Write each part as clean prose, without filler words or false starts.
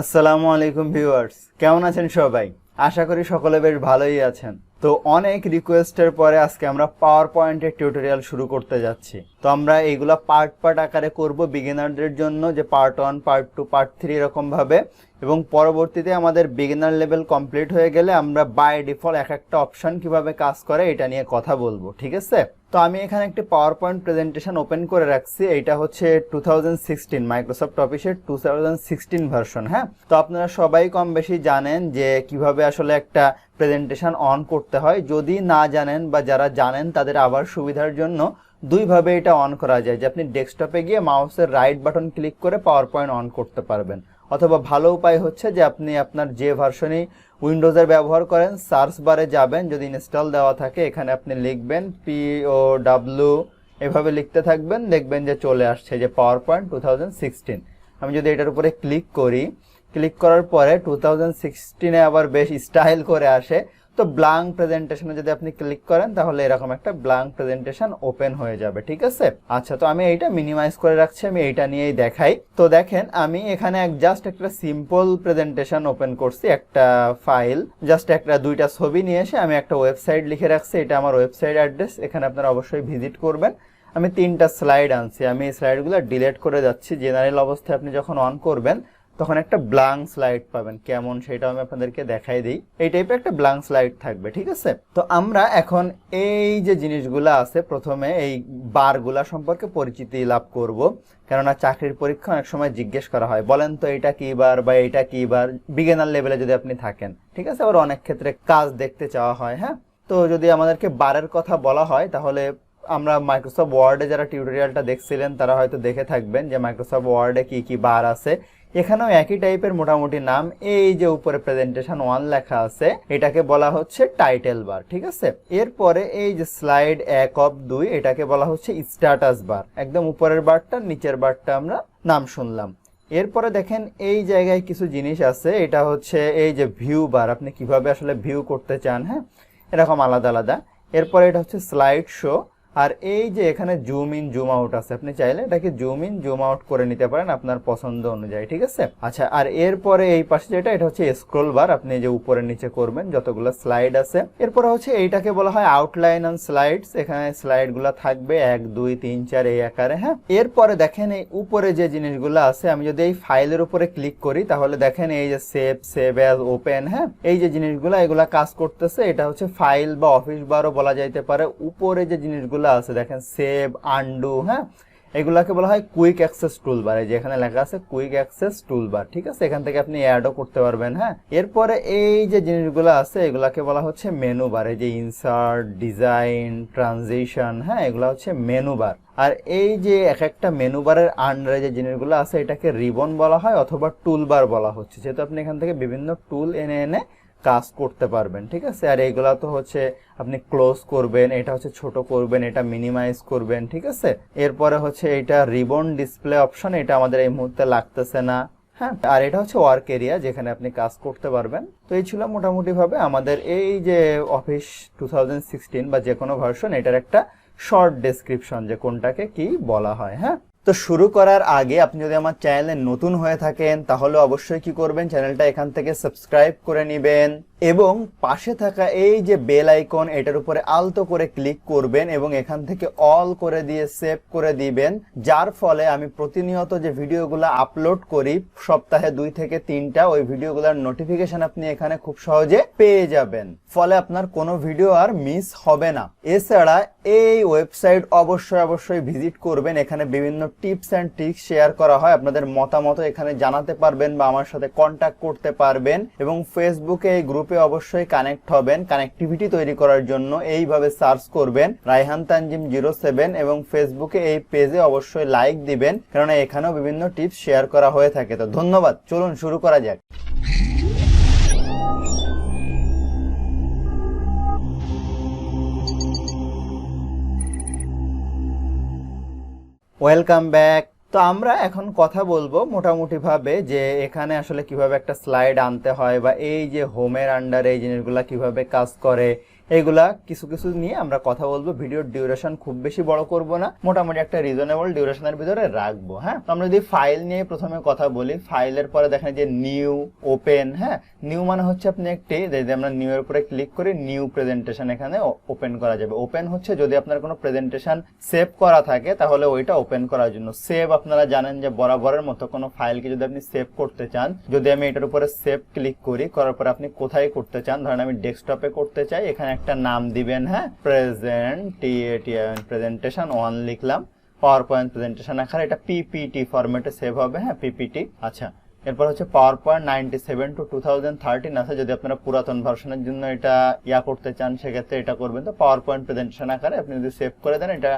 আসসালামু আলাইকুম ভিউয়ার্স, কেমন আছেন সবাই? আশা করি সকলে বেশ ভালোই আছেন। তো অনেক রিকোয়েস্টের পরে আজকে আমরা পাওয়ার পয়েন্টের টিউটোরিয়াল শুরু করতে যাচ্ছি। তো আমরা এইগুলা পার্ট পার্ট আকারে করব বিগিনারদের জন্য, যে পার্ট 1, পার্ট 2, পার্ট 3 এরকম ভাবে, এবং পরবর্তীতে আমাদের বিগিনার লেভেল কমপ্লিট হয়ে গেলে আমরা বাই ডিফল্ট এক একটা অপশন কিভাবে কাজ করে এটা নিয়ে কথা বলবো, ঠিক আছে? তো আমি এখানে একটি পাওয়ার পয়েন্ট প্রেজেন্টেশন ওপেন করে রাখছি। এইটা হচ্ছে 2016 মাইক্রোসফট অফিসের 2016 ভার্সন। হ্যাঁ, তো আপনারা সবাই কম বেশি জানেন যে কিভাবে আসলে একটা প্রেজেন্টেশন অন করতে হয়। যদি না জানেন বা যারা জানেন তাদের আবার সুবিধার জন্য দুইভাবে এটা অন করা যায়, যে আপনি ডেস্কটপে গিয়ে মাউসের রাইট বাটন ক্লিক করে পাওয়ার পয়েন্ট অন করতে পারবেন, অথবা ভালো উপায় হচ্ছে যে আপনি আপনার যে ভার্সনই উইন্ডোজের ব্যবহার করেন সার্চ বারে যাবেন, যদি ইনস্টল দেওয়া থাকে এখানে আপনি লিখবেন POW, এভাবে লিখতে থাকবেন, দেখবেন যে চলে আসছে যে পাওয়ার পয়েন্ট 2016। আমি যদি এটার উপরে ক্লিক করি, ক্লিক করার পরে 2016 আবার বেশ স্টাইল করে আসে। তো ব্ল্যাঙ্ক প্রেজেন্টেশনে যদি আপনি ক্লিক করেন তাহলে এরকম একটা ব্ল্যাঙ্ক প্রেজেন্টেশন ওপেন হয়ে যাবে, ঠিক আছে? আচ্ছা, তো আমি এইটা মিনিমাইজ করে রাখছি, আমি এইটা নিয়েই দেখাই। তো দেখেন আমি এখানে জাস্ট একটা সিম্পল প্রেজেন্টেশন ওপেন করছি, একটা ফাইল, জাস্ট একটা দুইটা ছবি নিয়ে এসে আমি একটা ওয়েবসাইট লিখে রাখছি। এটা আমার ওয়েবসাইট অ্যাড্রেস, এখানে আপনারা অবশ্যই ভিজিট করবেন। আমি 3টা স্লাইড আনছি, আমি এই স্লাইডগুলো ডিলিট করে যাচ্ছি। জেনারেল অবস্থায় আপনি যখন অন করবেন তখন একটা ব্ল্যাঙ্ক স্লাইড পাবেন, কেমন সেটা আমি আপনাদেরকে দেখাই দিই। এই টাইপের একটা ব্ল্যাঙ্ক স্লাইড থাকবে, ঠিক আছে? তো আমরা এখন এই যে জিনিসগুলো আছে, প্রথমে এই বারগুলা সম্পর্কে পরিচিতি লাভ করব, কেননা চাকরির পরীক্ষা অনেক সময় জিজ্ঞেস করা হয়, বলেন তো এটা কি বার বা এটা কি বার, বিগিনার লেভেলে যদি আপনি থাকেন, ঠিক আছে? আবার অনেক ক্ষেত্রে কাজ দেখতে চাওয়া হয়। হ্যাঁ, তো যদি আমাদেরকে বারের কথা বলা হয় তাহলে আমরা মাইক্রোসফট ওয়ার্ডে যারা টিউটোরিয়ালটা দেখছিলেন তারা হয়তো দেখে থাকবেন যে মাইক্রোসফট ওয়ার্ডে কি কি বার আছে। এখানেও একই টাইপের মোটামুটি নাম। এই যে উপরে প্রেজেন্টেশন 1 লেখা আছে এটাকে বলা হচ্ছে টাইটেল বার, ঠিক আছে? এরপরে এই যে স্লাইড 1 অফ 2 এটাকে বলা হচ্ছে স্ট্যাটাস বার। একদম উপরের বারটা, নিচের বারটা আমরা নাম শুনলাম। এরপরে দেখেন এই জায়গায় কিছু জিনিস আছে, এটা হচ্ছে এই যে ভিউ বার, আপনি কিভাবে আসলে ভিউ করতে চান। হ্যাঁ, এরকম আলাদা আলাদা। এরপরে এটা হচ্ছে স্লাইড শো, আর এই যে এখানে জুম ইন জুম আউট আছে, আপনি চাইলে এটাকে জুম ইন জুম আউট করে নিতে পারেন আপনার পছন্দ অনুযায়ী, ঠিক আছে? আচ্ছা, আর এরপরে এই পাশে যেটা, এটা হচ্ছে স্ক্রল বার, আপনি যে উপরে নিচে করবেন যতগুলো স্লাইড আছে। এরপরে হচ্ছে এইটাকে বলা হয় আউটলাইন অন স্লাইডস, এখানে স্লাইডগুলো থাকবে 1 2 3 4 এই আকারে। হ্যাঁ, এরপরে দেখেন এই উপরে যে জিনিসগুলো আছে, আমি যদি এই ফাইলের উপরে ক্লিক করি তাহলে দেখেন এই যে সেভ অ্যাজ, ওপেন, হ্যাঁ, এই যে জিনিসগুলো এগুলা কাজ করতেছে। এটা হচ্ছে ফাইল বা অফিস বারও বলা যাইতে পারে। উপরে যে জিনিসগুলো আছে দেখেন সেভ, আনডু, হ্যাঁ, এগুলাকে বলা হয় কুইক অ্যাক্সেস টুলবার। এই যে এখানে লেখা আছে কুইক অ্যাক্সেস টুলবার, ঠিক আছে? এখান থেকে আপনি অ্যাডও করতে পারবেন। হ্যাঁ, এরপরে এই যে জিনিসগুলো আছে এগুলাকে বলা হচ্ছে মেনু বার। এই যে ইনসার্ট, ডিজাইন, ট্রানজিশন, হ্যাঁ, এগুলা হচ্ছে মেনু বার। আর এই যে এক একটা মেনু বারের আন্ডারে যে জিনিসগুলো আছে এটাকে রিবন বলা হয় অথবা টুলবার বলা হচ্ছে, যেহেতু আপনি এখান থেকে বিভিন্ন টুল এনে এনে কাজ করতে পারবেন, ঠিক আছে? আর এইগুলা তো হচ্ছে আপনি ক্লোজ করবেন, এটা হচ্ছে ছোট করবেন, এটা মিনিমাইজ করবেন, ঠিক আছে? এরপরে হচ্ছে এটা রিবন ডিসপ্লে অপশন, এটা আমাদের এই মুহূর্তে লাগতেছে না। হ্যাঁ, আর এটা হচ্ছে ওয়ার্ক এরিয়া, যেখানে আপনি কাজ করতে পারবেন। তো এই ছিল মোটামুটি ভাবে আমাদের এই যে অফিস 2016 বা যে কোনো ভার্সন, এটার একটা শর্ট ডেসক্রিপশন যে কোনটাকে কি বলা হয়। হ্যাঁ, তো শুরু করার আগে আপনি যদি আমার চ্যানেলে নতুন হয়ে থাকেন তাহলে অবশ্যই কি করবেন, চ্যানেলটা এখান থেকে সাবস্ক্রাইব করে নেবেন এবং পাশে থাকা এই যে বেল আইকন এটার উপরে আলতো করে ক্লিক করবেন এবং এখান থেকে অল করে দিয়ে সেভ করে দিবেন, যার ফলে আমি প্রতিনিয়ত যে ভিডিওগুলো আপলোড করি সপ্তাহে 2 থেকে 3টা, ওই ভিডিওগুলোর নোটিফিকেশন আপনি এখানে খুব সহজে পেয়ে যাবেন, ফলে আপনার কোনো ভিডিও আর মিস হবে না। এছাড়া এই ওয়েবসাইট অবশ্যই ভিজিট করবেন, এখানে বিভিন্ন টিপস এন্ড ট্রিক্স শেয়ার করা হয়, আপনাদের মতামত এখানে জানাতে পারবেন বা আমার সাথে কন্ট্যাক্ট করতে পারবেন। এবং ফেসবুকে এই গ্রুপে অবশ্যই কানেক্ট হবেন। কানেক্টিভিটি তৈরি করার জন্য এইভাবে সার্চ করবেন রায়হান তানজিম 07 এবং ফেসবুকে এই পেজে অবশ্যই লাইক দিবেন, কারণ এখানেও বিভিন্ন টিপস শেয়ার করা হয়ে থাকে। তো ধন্যবাদ, চলুন শুরু করা যাক। Welcome back. তো আমরা এখন কথা বলবো মোটামুটি ভাবে যে এখানে আসলে কিভাবে একটা স্লাইড আনতে হয় বা এই যে হোমের আন্ডারে এই জিনিসগুলা কিভাবে কাজ করে, এইগুলা কিছু কিছু নিয়ে আমরা কথা বলবো। ভিডিওর ডিউরেশন খুব বেশি বড় করব না, মোটামুটি একটা রিজনেবল ডিউরেশনের ভিতরে রাখবো। হ্যাঁ, তো আমরা যদি ফাইল নিয়ে প্রথমে কথা বলি, ফাইলের পরে দেখেন যে নিউ, ওপেন। হ্যাঁ, নিউ মানে হচ্ছে আপনি একটি, যদি আমরা নিউ এর উপরে ক্লিক করি, নিউ প্রেজেন্টেশন এখানে ওপেন করা যাবে। ওপেন হচ্ছে যদি আপনার কোনো প্রেজেন্টেশন সেভ করা থাকে তাহলে ওইটা ওপেন করার জন্য। সেভ আপনারা জানেন যে বরাবরের মতো কোনো ফাইলকে যদি আপনি সেভ করতে চান, যদি আমি এটার উপরে সেভ ক্লিক করি, করার পর আপনি কোথায় করতে চান, ধরেন আমি ডেস্কটপে করতে চাই, এখানে একটা নাম দিবেন। হ্যাঁ, প্রেজেন্টেশন 1 লিখলাম, পাওয়ার পয়েন্ট প্রেজেন্টেশন আকারে এটা পিপিটি ফরম্যাটে সেভ হবে। হ্যাঁ, পিপিটি। আচ্ছা, এরপর হচ্ছে পাওয়ার পয়েন্ট 97 to 2013 আছে, যদি আপনারা পুরাতন ভার্সনের জন্য এটা করতে চান সেক্ষেত্রে এটা করবেন। তো পাওয়ার পয়েন্ট প্রেজেন্টেশন আকারে আপনি যদি সেভ করে দেন, এটা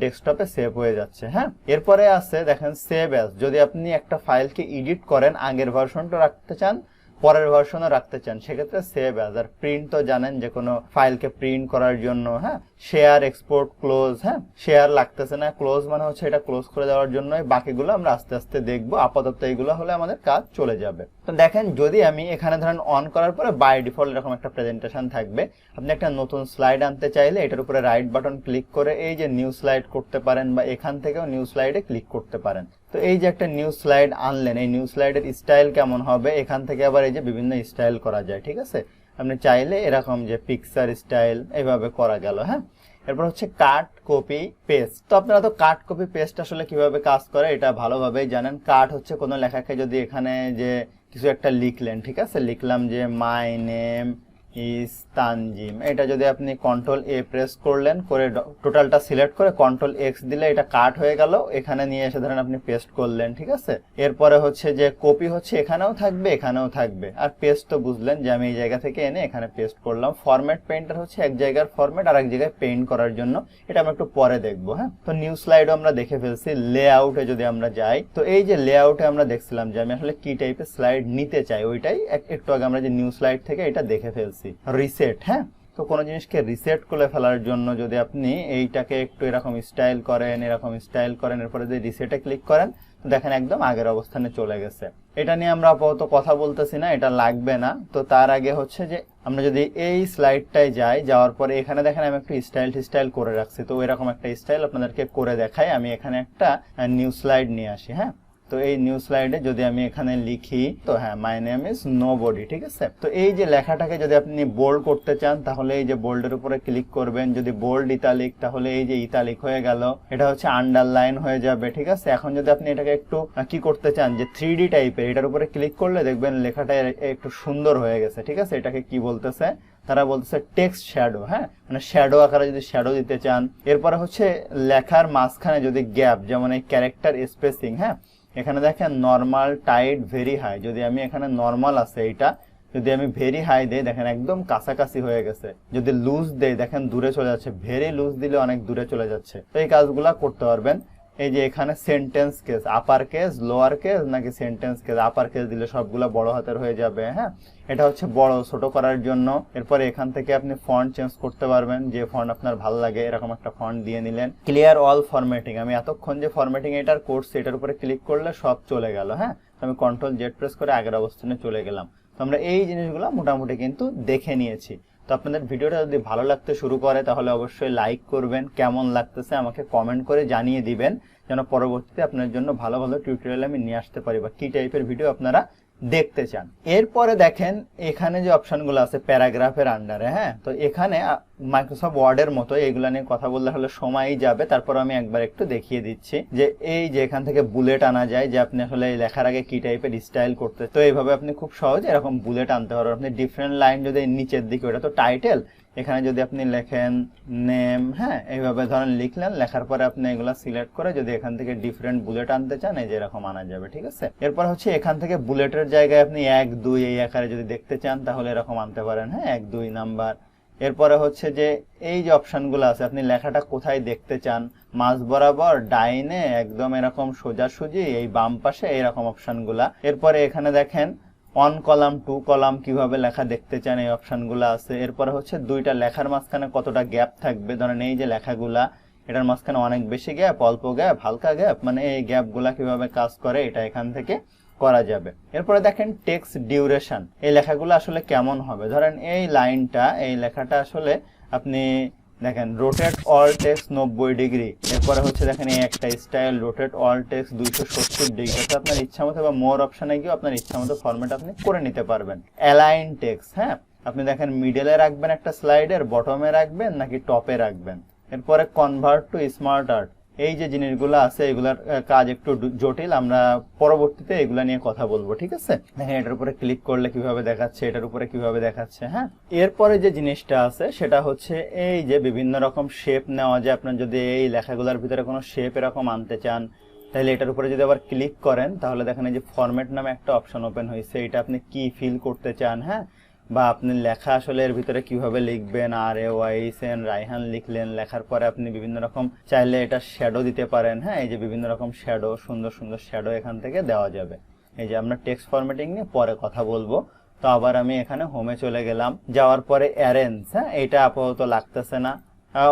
ডেস্কটপে সেভ হয়ে যাচ্ছে। হ্যাঁ, এরপরে আছে দেখেন সেভ অ্যাজ, যদি আপনি একটা ফাইলকে এডিট করেন, আগের ভার্সনটা রাখতে চান, পরের ভার্সনও রাখতে চান, সেক্ষেত্রে সেভ অ্যাজ। আর প্রিন্ট তো জানেন যে কোনো ফাইলকে প্রিন্ট করার জন্য। হ্যাঁ, শেয়ার, এক্সপোর্ট, ক্লোজ। হ্যাঁ, শেয়ার লাগতেছে না, ক্লোজ মানে হচ্ছে এটা ক্লোজ করে দেওয়ার জন্য। বাকিগুলো আমরা আস্তে আস্তে দেখবো, আপাতত এইগুলো হলে আমাদের কাজ চলে যাবে। তো দেখেন, যদি আমি এখানে ধরেন অন করার পরে বাই ডিফল্ট এরকম একটা প্রেজেন্টেশন থাকবে। আপনি একটা নতুন স্লাইড আনতে চাইলে এটার উপরে রাইট বাটন ক্লিক করে এই যে নিউ স্লাইড করতে পারেন, বা এখান থেকেও নিউ স্লাইডে ক্লিক করতে পারেন। তো এই যে একটা নিউ স্লাইড আনলেন, এই নিউ স্লাইডের স্টাইল কেমন হবে, এখান থেকে আবার এই যে বিভিন্ন স্টাইল করা যায়। ঠিক আছে, আপনি চাইলে এরকম যে পিকচার স্টাইল এইভাবে করা গেল। হ্যাঁ, এরপর হচ্ছে কাট, কপি, পেস্ট। তো আপনারা তো কাট, কপি, পেস্ট আসলে কিভাবে কাজ করে এটা ভালোভাবেই জানেন। কাট হচ্ছে কোনো লেখাকে যদি এখানে যে কিছু একটা লিখলেন, ঠিক আছে, লিখলাম যে মাই নেম ইজ তানজিম, এটা যদি আপনি কন্ট্রোল এ প্রেস করলেন, করে টোটালটা সিলেক্ট করে কন্ট্রোল এক্স দিলে এটা কাট হয়ে গেল, এখানে নিয়ে এসে ধরেন আপনি পেস্ট করলেন। ঠিক আছে, এরপরে হচ্ছে যে কপি হচ্ছে এখানেও থাকবে, এখানেও থাকবে। আর পেস্ট তো বুঝলেন যে আমি এই জায়গা থেকে এনে এখানে পেস্ট করলাম। ফরম্যাট পেইন্টার হচ্ছে এক জায়গার ফরম্যাট আর এক জায়গায় পেইন্ট করার জন্য, এটা আমরা একটু পরে দেখবো। হ্যাঁ, তো নিউ স্লাইডও আমরা দেখে ফেলছি। লেআউটে যদি আমরা যাই, তো এই যে লেআউটে আমরা দেখছিলাম যে আমি আসলে কি টাইপের স্লাইড নিতে চাই, ওইটাই একটু আগে আমরা যে নিউ স্লাইড থেকে এটা দেখে ফেলছি। রিসেট। হ্যাঁ, তো কোনো জিনিসকে রিসেট করে ফেলার জন্য যদি আপনি এইটাকে একটু এরকম স্টাইল করেন, এরকম স্টাইল করেন, এরপরে যদি রিসেটে ক্লিক করেন, দেখেন একদম আগের অবস্থানে চলে গেছে। এটা নিয়ে আমরা আপাতত কথা বলতেছি না, এটা লাগবে না। তো তার আগে হচ্ছে যে আমরা যদি এই স্লাইডটায় যাই, যাওয়ার পরে এখানে দেখেন আমি একটু স্টাইল করে রাখছি। তো এরকম একটা স্টাইল আপনাদেরকে করে দেখাই। আমি এখানে একটা নিউ স্লাইড নিয়ে আসি। হ্যাঁ, তো এই নিউ স্লাইডে যদি আমি এখানে লিখি, তো হ্যাঁ, মাই নেম ইজ নোবডি। ঠিক আছে, তো এই যে লেখাটাকে যদি আপনি বোল্ড করতে চান, তাহলে এই যে বোল্ডের উপরে ক্লিক করবেন। যদি বোল্ড ইতালিক, তাহলে এই যে ইতালিক হয়ে গেল, এটা হচ্ছে আন্ডারলাইন হয়ে যাবে। ঠিক আছে, এখন যদি আপনি এটাকে একটু কি করতে চান, যে 3D টাইপের, এটার উপরে ক্লিক করলে দেখবেন লেখাটা একটু সুন্দর হয়ে গেছে। ঠিক আছে, এটাকে কি বলতেছে, তারা বলতেছে টেক্সট শ্যাডো। হ্যাঁ, মানে শ্যাডো আকারে যদি শ্যাডো দিতে চান। এরপরে হচ্ছে লেখার মাঝখানে যদি গ্যাপ, যেমন এই ক্যারেক্টার স্পেসিং। হ্যাঁ, এখানে দেখেন নর্মাল, টাইট, ভেরি হাই। যদি আমি এখানে নর্মাল আছে এইটা, যদি আমি ভেরি হাই দেই, দেখেন একদম কাছাকাছি হয়ে গেছে। যদি লুজ দেই, দেখেন দূরে চলে যাচ্ছে। ভেরি লুজ দিলে অনেক দূরে চলে যাচ্ছে। তো এই কাজগুলা করতে পারবেন। এই যে এখানে sentence case, upper case, lower case, নাকি সেন্টেন্স কেস, আপার কেস দিলে সবগুলা বড় হাতের হয়ে যাবে। হ্যাঁ, এটা হচ্ছে বড় ছোট করার জন্য। এরপরে এখান থেকে আপনি ফন্ট চেঞ্জ করতে পারবেন, যে ফন্ট আপনার ভালো লাগে এরকম একটা ফন্ট দিয়ে নিলেন। ক্লিয়ার অল ফরম্যাটিং, আমি এতক্ষণ যে ফরম্যাটিং এটার করছি, এটার উপরে ক্লিক করলে সব চলে গেল। হ্যাঁ, আমি কন্ট্রোল জেড প্রেস করে আগের অবস্থানে চলে গেলাম। তো আমরা এই জিনিসগুলো মোটামুটি কিন্তু দেখে নিয়েছি। তো আপনাদের ভিডিওটা যদি ভালো লাগতে শুরু করে, তাহলে অবশ্যই লাইক করবেন। কেমন লাগতেছে আমাকে কমেন্ট করে জানিয়ে দিবেন, যেন পরবর্তীতে আপনার জন্য ভালো ভালো টিউটোরিয়াল আমি নিয়ে আসতে পারি, বা কি টাইপের ভিডিও আপনারা দেখতে চান। এরপরে দেখেন এখানে যে অপশনগুলো আছে প্যারাগ্রাফের আন্ডারে। হ্যাঁ, তো এখানে মাইক্রোসফট ওয়ার্ডের মতো এইগুলা নিয়ে কথা বললে হলে সময়ই যাবে। তারপর আমি একবার একটু দেখিয়ে দিচ্ছি যে এই যে এখান থেকে বুলেট আনা যায়, যে আপনি আসলে লেখার আগে কি টাইপের স্টাইল করতে। তো এইভাবে আপনি খুব সহজে এরকম বুলেট আনতে পারবেন। আপনি ডিফারেন্ট লাইন যদি নিচের দিকে, ওটা তো টাইটেল, এখানে যদি আপনি লেখেন নেম, হ্যাঁ, এইভাবে ধরেন লিখলেন, লেখার পরে আপনি এগুলা সিলেক্ট করে যদি এখান থেকে ডিফারেন্ট বুলেট আনতে চান, এই যে এরকম আনা যাবে। ঠিক আছে, এরপর হচ্ছে এখান থেকে বুলেটের জায়গায় আপনি 1, 2 এই আকারে যদি দেখতে চান, তাহলে এরকম আনতে পারেন। হ্যাঁ, 1, 2 নাম্বার। এরপরে হচ্ছে যে এই যে অপশনগুলো আছে, আপনি লেখাটা কোথায় দেখতে চান, মাঝ বরাবর, ডাইনে, একদম এরকম সোজাসুজি, এই বাম পাশে, এইরকম অপশনগুলা। এরপরে এখানে দেখেন 1 কলাম, 2 কলাম, কিভাবে লেখা দেখতে চান, এই অপশনগুলো আছে। এরপরে হচ্ছে দুইটা লেখার মাঝখানে কতটা গ্যাপ থাকবে, ধরেন এই যে লেখাগুলা, এটার মাঝখানে অনেক বেশি গ্যাপ, অল্প গ্যাপ, হালকা গ্যাপ, মানে এই গ্যাপগুলা কিভাবে কাজ করে এটা এখান থেকে করা যাবে। এরপরে দেখেন টেক্সট ডিউরেশন, এই লেখাগুলো আসলে কেমন হবে। ধরেন এই লাইনটা, এই লেখাটা আসলে আপনি দেখেন রোটেট অল টেক্সট 90 ডিগ্রি, এরপরে হচ্ছে দেখেন এই একটা style rotate all text 270 degree, অর্থাৎ আপনার ইচ্ছা মতো বা মোর অপশনে গিয়ে আপনার ইচ্ছা মতো ফরম্যাট আপনি করে নিতে পারবেন। অ্যালাইন টেক্সট, হ্যাঁ আপনি দেখেন মিডলে রাখবেন একটা স্লাইডের, বটমে রাখবেন নাকি টপে রাখবেন। এরপরে কনভার্ট টু স্মার্ট আর্ট, এই যে জিনিসগুলো আছে এগুলার কাজ একটু জটিল, আমরা পরবর্তীতে এগুলা নিয়ে কথা বলবো, ঠিক আছে। দেখেন এটার উপরে ক্লিক করলে কিভাবে দেখাচ্ছে, এটার উপরে কিভাবে দেখাচ্ছে। হ্যাঁ, এরপরে যে জিনিসটা আছে সেটা হচ্ছে এই যে বিভিন্ন রকম শেপ নেওয়া যায়। আপনার যদি এই লেখাগুলোর ভিতরে কোনো শেপ এরকম আনতে চান তাহলে এটার উপরে যদি আবার ক্লিক করেন তাহলে দেখেন এই যে ফরম্যাট নামে একটা অপশন ওপেন হয়েছে, এটা আপনি কি ফিল করতে চান, হ্যাঁ বা আপনি লেখা আসলে এর ভিতরে কিভাবে লিখবেন, RAYSN রায়হান লিখলেন, লেখার পরে আপনি বিভিন্ন রকম চাইলে এটা শ্যাডো দিতে পারেন। হ্যাঁ, এই যে বিভিন্ন রকম শ্যাডো, সুন্দর সুন্দর শ্যাডো এখান থেকে দেওয়া যাবে। এই যে আমরা টেক্সট ফরম্যাটিং নিয়ে পরে কথা বলবো। তো আবার আমি এখানে হোমে চলে গেলাম, যাওয়ার পরে অ্যারেঞ্জ, হ্যাঁ এটা আপাতত লাগতেছে না।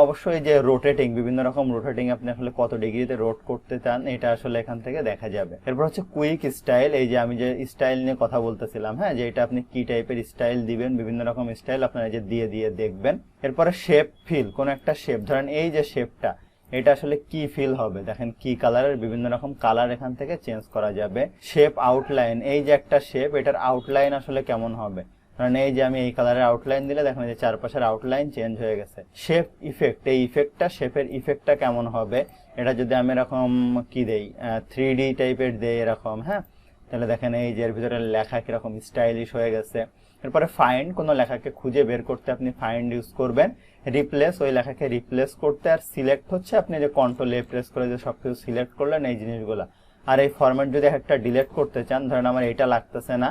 অবশ্যই যে রোটেটিং, বিভিন্ন রকম রোটেটিং আপনি আসলে কত ডিগ্রিতে রোট করতে চান এটা আসলে এখান থেকে দেখা যাবে। এরপর হচ্ছে কুইক স্টাইল, এই যে আমি যে স্টাইল নিয়ে কথা বলতেছিলাম, হ্যাঁ যে এটা আপনি কি টাইপের স্টাইল দিবেন, বিভিন্ন রকম স্টাইল আপনারা যে দিয়ে দিয়ে দেখবেন। এরপরে শেপ ফিল, কোন একটা শেপ ধরেন এই যে শেপটা, এটা আসলে কি ফিল হবে, দেখেন কি কালারের বিভিন্ন রকম কালার এখান থেকে চেঞ্জ করা যাবে। শেপ আউটলাইন, এই যে একটা শেপ, এটার আউটলাইন আসলে কেমন হবে, কারণ এই যে আমি এই কালারের আউটলাইন দিলে দেখেন যে চারপাশের আউটলাইন চেঞ্জ হয়ে গেছে। শেপ ইফেক্ট, এই ইফেক্টটা, শেপের ইফেক্টটা কেমন হবে, এটা যদি আমি এরকম কি দেই 3D টাইপের দেই এরকম, হ্যাঁ তাহলে দেখেন এই যে এর ভিতরে লেখা কিরকম স্টাইলিশ হয়ে গেছে। এরপরে ফাইন্ড, কোনো লেখাকে খুঁজে বের করতে আপনি ফাইন্ড ইউজ করবেন। রিপ্লেস, ওই লেখাকে রিপ্লেস করতে। আর সিলেক্ট হচ্ছে আপনি যে কন্ট্রোল এ প্রেস করে যে সবকিছু সিলেক্ট করলেন এই জিনিসগুলা। আর এই ফরম্যাট যদি একটা ডিলিট করতে চান, ধরেন আমার এটা লাগতেছে না,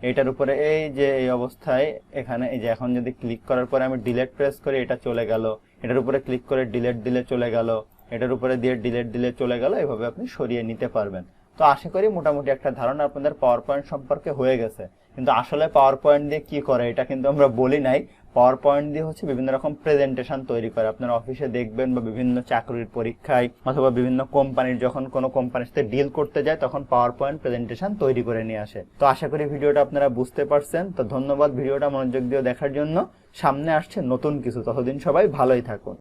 এটার উপরে এই যে এই অবস্থায় এখানে এই যে এখন যদি ক্লিক করার পরে আমি ডিলিট প্রেস করি এটা চলে গেল, এটার উপরে ক্লিক করে ডিলিট দিলে চলে গেল, এটার উপরে দিয়ে ডিলিট দিলে চলে গেল, এইভাবে আপনি সরিয়ে নিতে পারবেন। তো আশা করি মোটামুটি একটা ধারণা আপনাদের পাওয়ার পয়েন্ট সম্পর্কে হয়ে গেছে। কিন্তু আসলে পাওয়ার পয়েন্ট দিয়ে কি করে এটা কিন্তু আমরা বলি নাই। পাওয়ার পয়েন্ট দিয়ে হচ্ছে বিভিন্ন রকম প্রেজেন্টেশন তৈরি করে, আপনার অফিসে দেখবেন বা বিভিন্ন চাকরির পরীক্ষায় অথবা বিভিন্ন কোম্পানির যখন কোনো কোম্পানির সাথে ডিল করতে যায় তখন পাওয়ার পয়েন্ট প্রেজেন্টেশন তৈরি করে নিয়ে আসে। তো আশা করি ভিডিওটা আপনারা বুঝতে পারছেন। তো ধন্যবাদ ভিডিওটা মনোযোগ দিয়ে দেখার জন্য। সামনে আসছে নতুন কিছু, ততদিন সবাই ভালোই থাকুন।